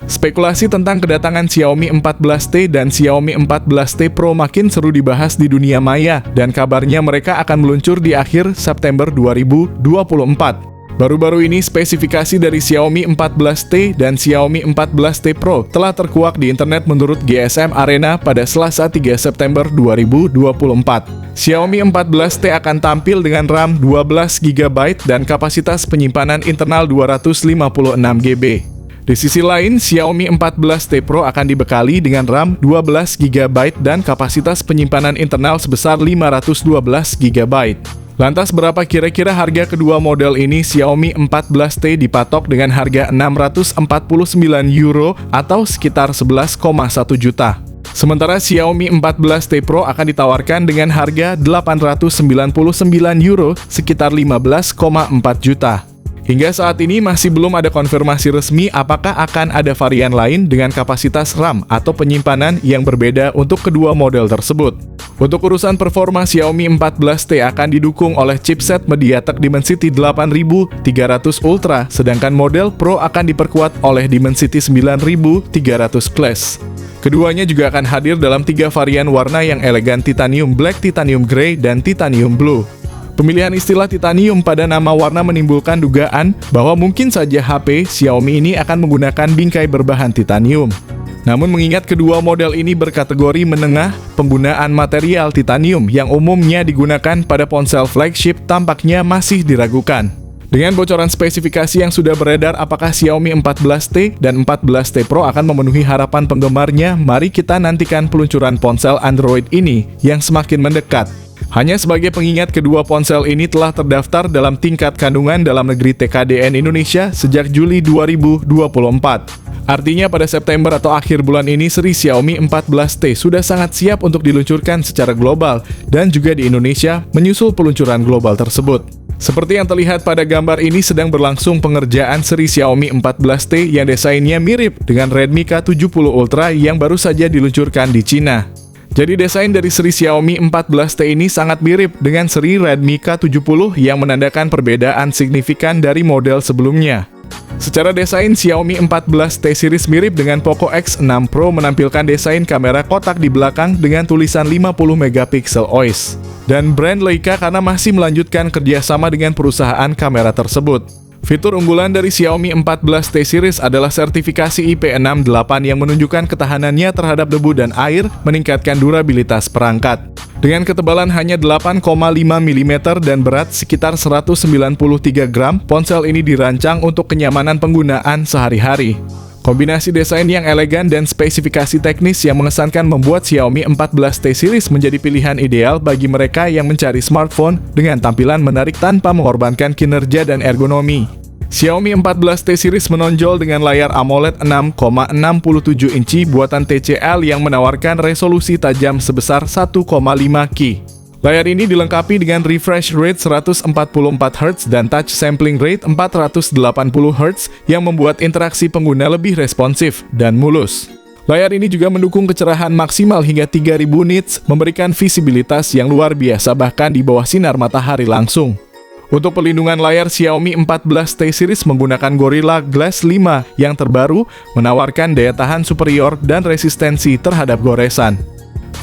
Spekulasi tentang kedatangan Xiaomi 14T dan Xiaomi 14T Pro makin seru dibahas di dunia maya, dan kabarnya mereka akan meluncur di akhir September 2024. Baru-baru ini spesifikasi dari Xiaomi 14T dan Xiaomi 14T Pro telah terkuak di internet menurut GSM Arena pada Selasa 3 September 2024. Xiaomi 14T akan tampil dengan RAM 12GB dan kapasitas penyimpanan internal 256GB. Di sisi lain, Xiaomi 14T Pro akan dibekali dengan RAM 12GB dan kapasitas penyimpanan internal sebesar 512GB. Lantas berapa kira-kira harga kedua model ini? Xiaomi 14T dipatok dengan harga €649 atau sekitar 11,1 juta. Sementara Xiaomi 14T Pro akan ditawarkan dengan harga €899 sekitar 15,4 juta. Hingga saat ini masih belum ada konfirmasi resmi apakah akan ada varian lain dengan kapasitas RAM atau penyimpanan yang berbeda untuk kedua model tersebut. Untuk urusan performa, Xiaomi 14T akan didukung oleh chipset MediaTek Dimensity 8300 Ultra, sedangkan model Pro akan diperkuat oleh Dimensity 9300 Class. Keduanya juga akan hadir dalam 3 varian warna yang elegan: Titanium Black, Titanium Grey, dan Titanium Blue. Pemilihan istilah titanium pada nama warna menimbulkan dugaan bahwa mungkin saja HP Xiaomi ini akan menggunakan bingkai berbahan titanium. Namun mengingat kedua model ini berkategori menengah, penggunaan material titanium yang umumnya digunakan pada ponsel flagship tampaknya masih diragukan. Dengan bocoran spesifikasi yang sudah beredar, apakah Xiaomi 14T dan 14T Pro akan memenuhi harapan penggemarnya? Mari kita nantikan peluncuran ponsel Android ini yang semakin mendekat. Hanya sebagai pengingat, kedua ponsel ini telah terdaftar dalam tingkat kandungan dalam negeri TKDN Indonesia sejak Juli 2024. Artinya pada September atau akhir bulan ini seri Xiaomi 14T sudah sangat siap untuk diluncurkan secara global dan juga di Indonesia menyusul peluncuran global tersebut. Seperti yang terlihat pada gambar ini, sedang berlangsung pengerjaan seri Xiaomi 14T yang desainnya mirip dengan Redmi K70 Ultra yang baru saja diluncurkan di Cina. Jadi desain dari seri Xiaomi 14T ini sangat mirip dengan seri Redmi K70 yang menandakan perbedaan signifikan dari model sebelumnya. Secara desain, Xiaomi 14T series mirip dengan Poco X6 Pro, menampilkan desain kamera kotak di belakang dengan tulisan 50MP OIS. Dan brand Leica karena masih melanjutkan kerjasama dengan perusahaan kamera tersebut. Fitur unggulan dari Xiaomi 14T series adalah sertifikasi IP68 yang menunjukkan ketahanannya terhadap debu dan air, meningkatkan durabilitas perangkat. Dengan ketebalan hanya 8,5 mm dan berat sekitar 193 gram, ponsel ini dirancang untuk kenyamanan penggunaan sehari-hari. Kombinasi desain yang elegan dan spesifikasi teknis yang mengesankan membuat Xiaomi 14T series menjadi pilihan ideal bagi mereka yang mencari smartphone dengan tampilan menarik tanpa mengorbankan kinerja dan ergonomi. Xiaomi 14T series menonjol dengan layar AMOLED 6,67 inci buatan TCL yang menawarkan resolusi tajam sebesar 1,5K. Layar ini dilengkapi dengan refresh rate 144Hz dan touch sampling rate 480Hz yang membuat interaksi pengguna lebih responsif dan mulus. Layar ini juga mendukung kecerahan maksimal hingga 3000 nits, memberikan visibilitas yang luar biasa bahkan di bawah sinar matahari langsung. Untuk pelindungan layar, Xiaomi 14T series menggunakan Gorilla Glass 5 yang terbaru, menawarkan daya tahan superior dan resistensi terhadap goresan.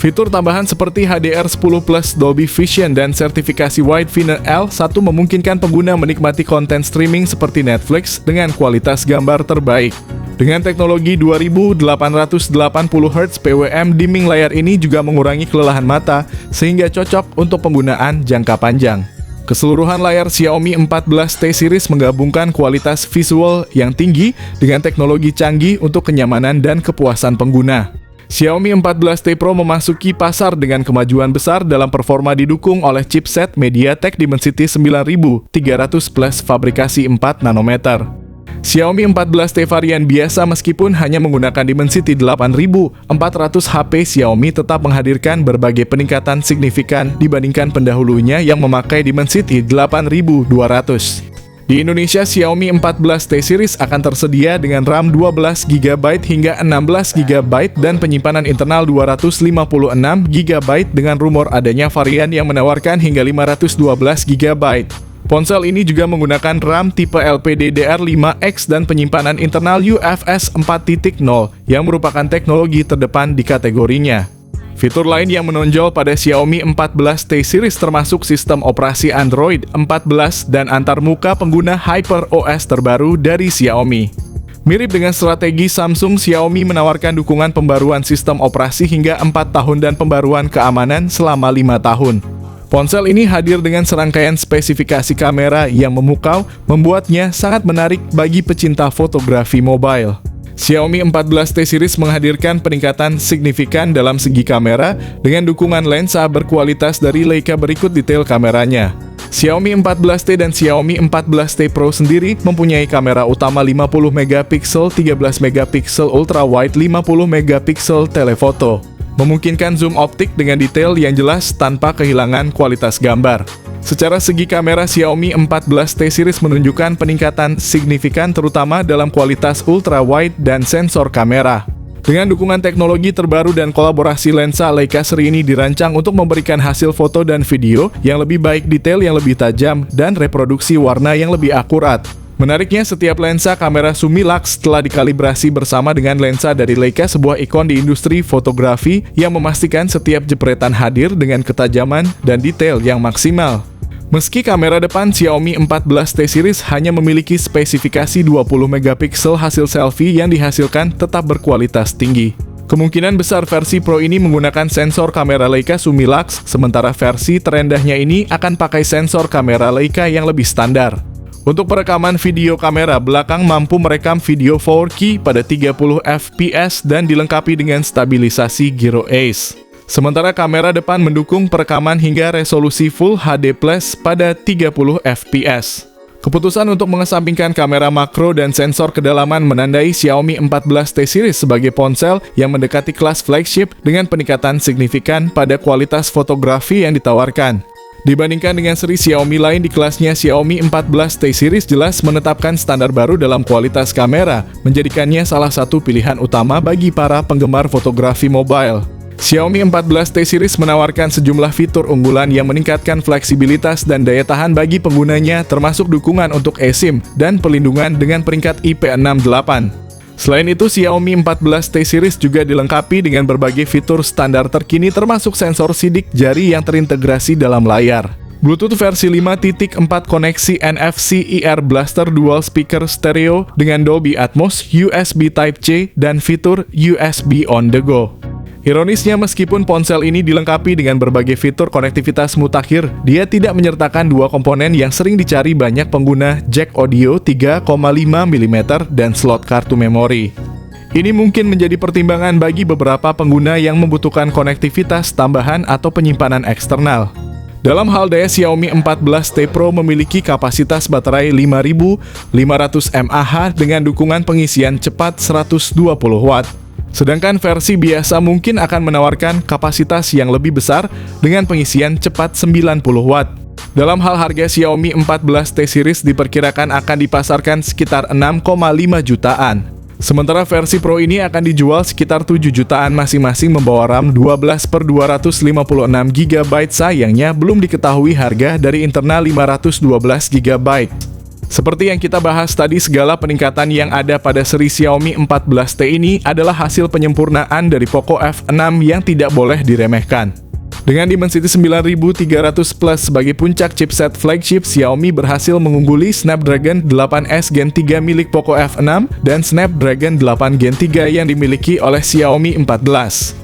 Fitur tambahan seperti HDR10+ Dolby Vision dan sertifikasi Wideview L1 memungkinkan pengguna menikmati konten streaming seperti Netflix dengan kualitas gambar terbaik. Dengan teknologi 2880Hz PWM, dimming layar ini juga mengurangi kelelahan mata sehingga cocok untuk penggunaan jangka panjang. Keseluruhan layar Xiaomi 14T series menggabungkan kualitas visual yang tinggi dengan teknologi canggih untuk kenyamanan dan kepuasan pengguna. Xiaomi 14T Pro memasuki pasar dengan kemajuan besar dalam performa, didukung oleh chipset MediaTek Dimensity 9300 Plus fabrikasi 4 nanometer. Xiaomi 14T varian biasa meskipun hanya menggunakan Dimensity 8400 HP, Xiaomi tetap menghadirkan berbagai peningkatan signifikan dibandingkan pendahulunya yang memakai Dimensity 8200. Di Indonesia, Xiaomi 14T series akan tersedia dengan RAM 12GB hingga 16GB dan penyimpanan internal 256GB dengan rumor adanya varian yang menawarkan hingga 512GB. Ponsel ini juga menggunakan RAM tipe LPDDR5X dan penyimpanan internal UFS 4.0 yang merupakan teknologi terdepan di kategorinya. Fitur lain yang menonjol pada Xiaomi 14T series termasuk sistem operasi Android 14 dan antarmuka pengguna HyperOS terbaru dari Xiaomi. Mirip dengan strategi Samsung, Xiaomi menawarkan dukungan pembaruan sistem operasi hingga 4 tahun dan pembaruan keamanan selama 5 tahun. Ponsel ini hadir dengan serangkaian spesifikasi kamera yang memukau, membuatnya sangat menarik bagi pecinta fotografi mobile. Xiaomi 14T series menghadirkan peningkatan signifikan dalam segi kamera dengan dukungan lensa berkualitas dari Leica. Berikut detail kameranya. Xiaomi 14T dan Xiaomi 14T Pro sendiri mempunyai kamera utama 50 MP, 13 MP ultra wide, 50 MP telefoto, memungkinkan zoom optik dengan detail yang jelas tanpa kehilangan kualitas gambar. Secara segi kamera, Xiaomi 14T series menunjukkan peningkatan signifikan terutama dalam kualitas ultra wide dan sensor kamera. Dengan dukungan teknologi terbaru dan kolaborasi lensa, Leica seri ini dirancang untuk memberikan hasil foto dan video yang lebih baik, detail yang lebih tajam, dan reproduksi warna yang lebih akurat. Menariknya, setiap lensa kamera Sumilux telah dikalibrasi bersama dengan lensa dari Leica, sebuah ikon di industri fotografi yang memastikan setiap jepretan hadir dengan ketajaman dan detail yang maksimal. Meski kamera depan Xiaomi 14T series hanya memiliki spesifikasi 20 MP, hasil selfie yang dihasilkan tetap berkualitas tinggi. Kemungkinan besar versi Pro ini menggunakan sensor kamera Leica Sumilux, sementara versi terendahnya ini akan pakai sensor kamera Leica yang lebih standar. Untuk perekaman video, kamera belakang mampu merekam video 4K pada 30 fps dan dilengkapi dengan stabilisasi gyro Ace. Sementara kamera depan mendukung perekaman hingga resolusi Full HD Plus pada 30 fps. Keputusan untuk mengesampingkan kamera makro dan sensor kedalaman menandai Xiaomi 14T series sebagai ponsel yang mendekati kelas flagship dengan peningkatan signifikan pada kualitas fotografi yang ditawarkan. Dibandingkan dengan seri Xiaomi lain di kelasnya, Xiaomi 14T series jelas menetapkan standar baru dalam kualitas kamera, menjadikannya salah satu pilihan utama bagi para penggemar fotografi mobile. Xiaomi 14T series menawarkan sejumlah fitur unggulan yang meningkatkan fleksibilitas dan daya tahan bagi penggunanya, termasuk dukungan untuk eSIM dan perlindungan dengan peringkat IP68. Selain itu, Xiaomi 14T series juga dilengkapi dengan berbagai fitur standar terkini, termasuk sensor sidik jari yang terintegrasi dalam layar, Bluetooth versi 5.4, koneksi NFC IR Blaster dual speaker stereo dengan Dolby Atmos, USB Type-C, dan fitur USB on the go. Ironisnya, meskipun ponsel ini dilengkapi dengan berbagai fitur konektivitas mutakhir, dia tidak menyertakan dua komponen yang sering dicari banyak pengguna, jack audio 3,5 mm dan slot kartu memori. Ini mungkin menjadi pertimbangan bagi beberapa pengguna yang membutuhkan konektivitas tambahan atau penyimpanan eksternal. Dalam hal daya, Xiaomi 14T Pro memiliki kapasitas baterai 5500 mAh dengan dukungan pengisian cepat 120 Watt. Sedangkan versi biasa mungkin akan menawarkan kapasitas yang lebih besar dengan pengisian cepat 90 Watt. Dalam hal harga, Xiaomi 14T series diperkirakan akan dipasarkan sekitar 6,5 jutaan. Sementara versi Pro ini akan dijual sekitar 7 jutaan masing-masing, membawa RAM 12/256 GB. Sayangnya, belum diketahui harga dari internal 512 GB. Seperti yang kita bahas tadi, segala peningkatan yang ada pada seri Xiaomi 14T ini adalah hasil penyempurnaan dari Poco F6 yang tidak boleh diremehkan. Dengan Dimensity 9300 Plus sebagai puncak chipset flagship, Xiaomi berhasil mengungguli Snapdragon 8S Gen 3 milik Poco F6 dan Snapdragon 8 Gen 3 yang dimiliki oleh Xiaomi 14.